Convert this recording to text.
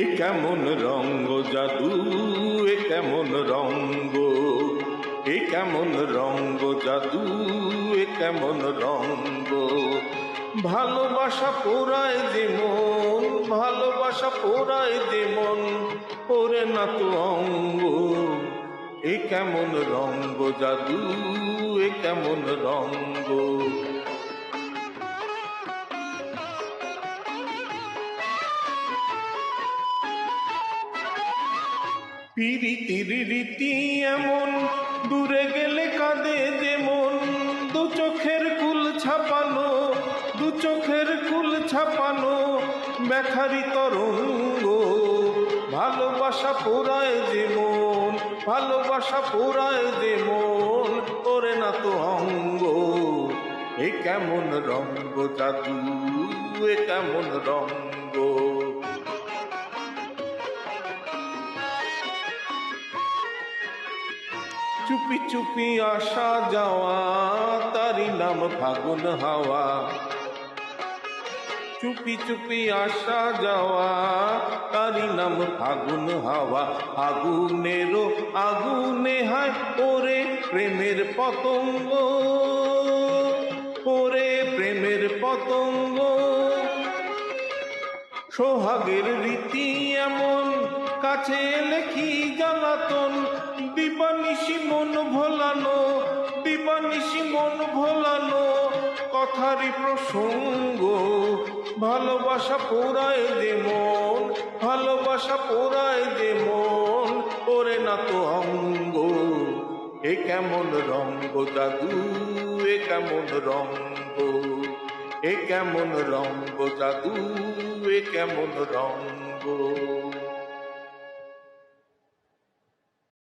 এ কেমন রঙ্গ জাদু, এ কেমন রঙ্গ, এ কেমন রঙ্গ জাদু, এ কেমন রঙ্গ। ভালোবাসা পোড়ায় যে মন, ভালোবাসা পোড়ায় যে মন, ওরে না তো অঙ্গ। এ কেমন রঙ্গ জাদু, এ কেমন রঙ্গ। পিরিতির রীতি এমন, দূরে গেলে কাঁদে যেমন, দু চোখের কুল ছাপানো, দু চোখের কুল ছাপানো ব্যথারি তরঙ্গ। ভালোবাসা পোড়ায় যেমন, ভালোবাসা পোড়ায় যেমন, ওরে না তো অঙ্গ। এ কেমন রঙ্গ জাদু, এ কেমন রঙ্গ। চুপি চুপি আসা যাওয়া, তারি নাম ফাগুন হাওয়া। চুপি চুপি আসা যাওয়া, তারি নাম ফাগুন হাওয়া। আগুনেরও আগুনে হায় ওরে প্রেমের পতঙ্গ, ওরে প্রেমের পতঙ্গ। সোহাগের রীতি এমন, কাছে এলে কি জ্বালাতন, দিবানিশি মন ভোলানো, দিবানিশি মন ভোলানো কথারই প্রসঙ্গ। ভালোবাসা পোড়ায় যে মন, ভালোবাসা পোড়ায় যে মন, ওরে না তো অঙ্গ। এ কেমন রঙ্গ জাদু, এ কেমন রঙ্গ, এ কেমন রঙ্গ জাদু, এ কেমন রঙ্গ।